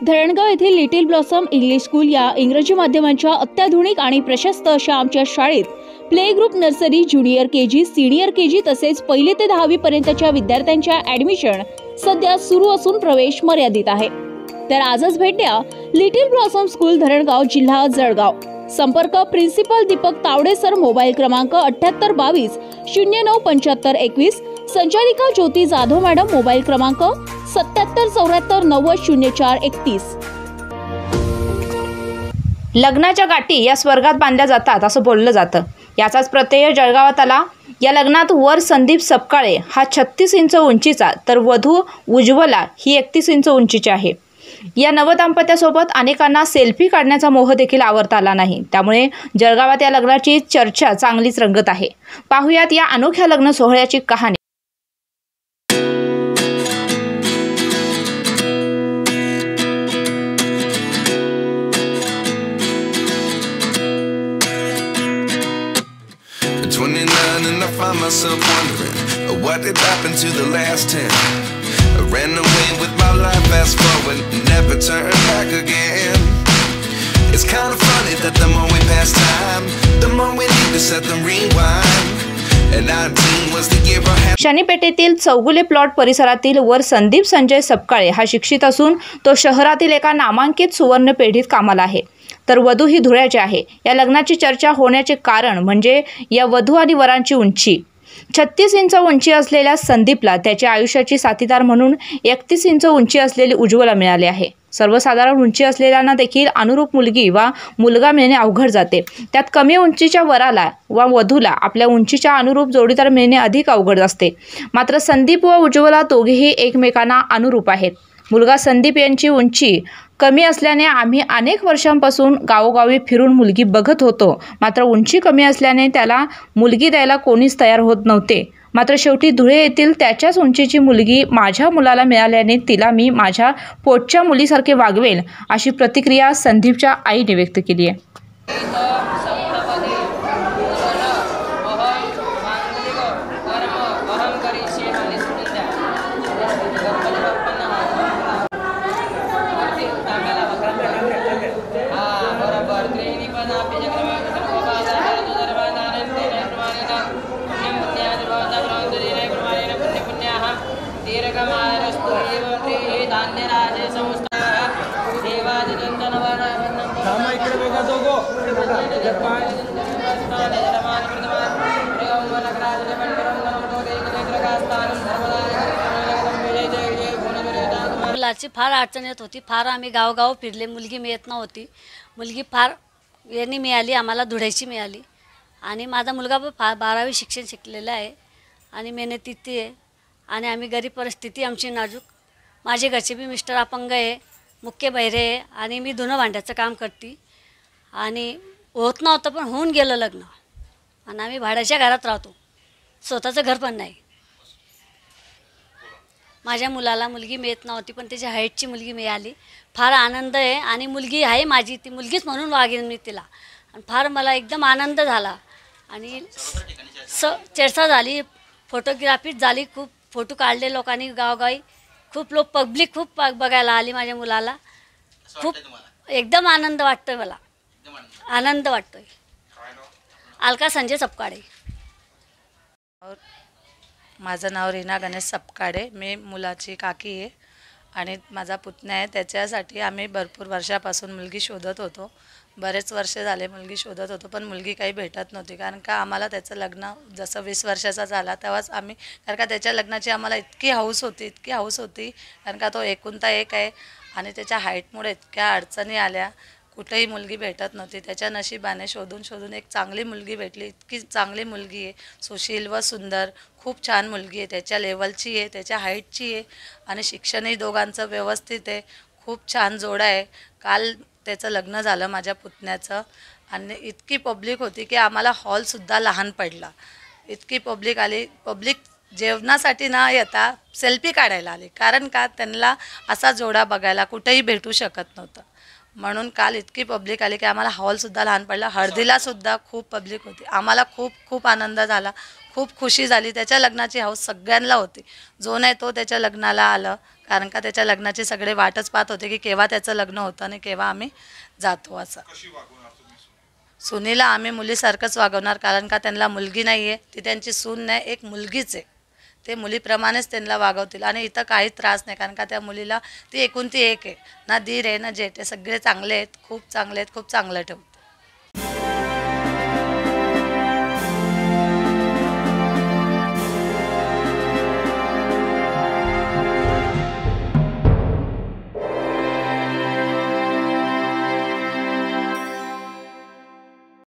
धरणगाव येथील little blossom English school या इंग्रजी माध्यमांच्या अत्याधुनिक आणि प्रशस्त अशा आमच्या शाळेत play group, nursery, junior KG, senior KG तसेच 1ली ते 10वी पर्यंतच्या विद्यार्थ्यांच्या ॲडमिशन सध्या सुरू असून प्रवेश मर्यादित आहे। तर आजच भेट द्या लिटिल ब्लॉसम स्कूल, धरणगाव, जिल्हा जळगाव। संपर्क principal Deepak Tawde sir, mobile क्रमांक 7822 097521, संचालिका ज्योती जाधव मॅडम, मोबाईल क्रमांक 7774 90 0431। लग्नाच्या गाठी या स्वर्गात बांधल्या जातात असं बोललं जातं। याचाच प्रत्यय जळगावात आला। या लग्नात वर संदीप सपकाळे हा 36 इंच उंचीचा, तर वधू उज्ज्वला ही 31 इंच उंचीची आहे। या नवदाम्पत्यासोबत अनेकांना सेल्फी काढण्याचा मोह देखील आवरता आला नाही। त्यामुळे जळगावात या लग्नाची चर्चा चांगलीच रंगत आहे। पाहुयात या अनोख्या लग्न सोहळ्याची कहाणी। And I find myself wondering what did happen to the last 10. I ran away with my life, fast forward, never turn back again. It's kind of funny that the more we pass time, the more we need to set the rewind. And 19 was the year I had. शनीपेठेतील Chougule plot परिसरातील वर संदीप संजय सपकाळे हा शिक्षित असून तो शहरातील एका नामांकित सुवर्ण पेढीत कामाला आहे, तर वधू ही धुळ्याची आहे। या लग्नाची चर्चा होण्याचे कारण म्हणजे या वधू आणि वरांची उंची। 36 इंच उंची असलेल्या संदीपला त्याच्या आयुष्याची साथीदार म्हणून 31 इंच उंची असलेली उज्ज्वला मिळाली आहे। सर्वसाधारण उंची असलेल्यांना देखील अनुरूप मुलगी वा मुलगा मिळणे अवघड जाते, त्यात कमी उंचीच्या वराला वा वधूला आपल्या उंचीच्या अनुरूप जोडीदार मिळणे अधिक अवघड असते। मात्र संदीप व उज्ज्वला दोघेही एकमेकांना अनुरूप आहेत। मुलगा संदीप यांची उंची कमी असल्याने आम्ही अनेक वर्षांपासून गावोगावी फिरून मुलगी बघत होतो, मात्र उंची कमी असल्याने त्याला मुलगी द्यायला कोणीच तयार होत नव्हते। मात्र शेवटी धुळे येथील त्याच्याच उंचीची मुलगी माझ्या मुलाला मिळाल्याने तिला मी माझ्या पोटच्या मुलीसारखे वागवेल अशी प्रतिक्रिया संदीपच्या आईने व्यक्त केली आहे। मुलाची फार अडचण येत होती। फार आम्ही गावगाव फिरले, मुलगी मिळत नव्हती। मुलगी फार यांनी मिळाली, आम्हाला धुळ्याची मिळाली। आणि माझा मुलगा पण 12वी शिक्षण शिकलेला आहे आणि मेहनतीती आहे। आणि आम्ही गरीब परिस्थिती आमची नाजूक। माझे घरचे बी मिस्टर अपंग आहे, मुख्य बहिरे आहे आणि मी धुणं भांड्याचं काम करते। आणि होत नव्हतं पण होऊन गेलं लग्न। आणि आम्ही भाड्याच्या घरात राहतो, स्वतःचं घर पण नाही। माझ्या मुलाला मुलगी मिळत नव्हती पण त्याच्या हाईटची मुलगी मिळाली, फार आनंद आहे। आणि मुलगी आहे माझी, ती मुलगीच म्हणून वागेन मी तिला। आणि फार मला एकदम आनंद झाला आणि चर्चा झाली, फोटोग्राफी झाली, खूप फोटो काढले लोकांनी गावगावी, खूप लोक पब्लिक खूप बघायला आली माझ्या मुलाला। खूप एकदम आनंद वाटतोय मला, आनंद वाटतोय। अलका संजय सपकाळे। माझं नाव रीना गणेश सपकाळे, मी मुलाची काकी आहे आणि माझा पुतण्या आहे। त्याच्यासाठी आम्ही भरपूर वर्षापासून मुलगी शोधत होतो, बरेच वर्ष झाले मुलगी शोधत होतो, पण मुलगी काही भेटत नव्हती। कारण का आम्हाला त्याचं लग्न जसं 20 वर्षाचा झाला तेव्हाच आम्ही, कारण का त्याच्या लग्नाची आम्हाला इतकी हौस होती, कारण का तो एकुलता एक आहे आणि त्याच्या हाईटमुळे इतक्या अडचणी आल्या, कुठेही मुलगी भेटत नव्हती। त्याच्या नशिबाने शोधून एक चांगली मुलगी भेटली। इतकी चांगली मुलगी आहे, सुशील व सुंदर, खूप छान मुलगी आहे, त्याच्या लेवलची आहे, त्याच्या हाईटची आहे आणि शिक्षणही दोघांचं व्यवस्थित आहे। खूप छान जोडा आहे। काल त्याचं लग्न झालं माझ्या पुतण्याचं आणि इतकी पब्लिक होती की आम्हाला हॉलसुद्धा लहान पडला। इतकी पब्लिक आली, पब्लिक जेवणासाठी न येता सेल्फी काढायला आली, कारण का त्यांना असा जोडा बघायला कुठेही भेटू शकत नव्हतं। म्हणून काल इतकी पब्लिक आली की आम्हाला हॉलसुद्धा लहान पडला। हळदीला सुद्धा खूप पब्लिक होती, आम्हाला खूप आनंद झाला, खूप खुशी झाली. त्याच्या लग्नाची हौस सगळ्यांना होती. जो नाही तो त्याच्या लग्नाला आलं, कारण का त्याच्या लग्नाची सगळे वाटच पाहत होते की केव्हा त्याचं लग्न होतं आणि केव्हा आम्ही जातो. असं सुनीला आम्ही मुलीसारखंच वागवणार, कारण का त्यांना मुलगी नाही आहे, ती त्यांची सून नाही, एक मुलगीच आहे. ते मुलीप्रमाणेच त्यांना वागवतील आणि इथं काहीच त्रास नाही, कारण का त्या मुलीला ती एकूण ती एक आहे ना, दीर आहे ना जेठ आहे, सगळे चांगले आहेत, खूप चांगले आहेत, खूप चांगलं ठेवू.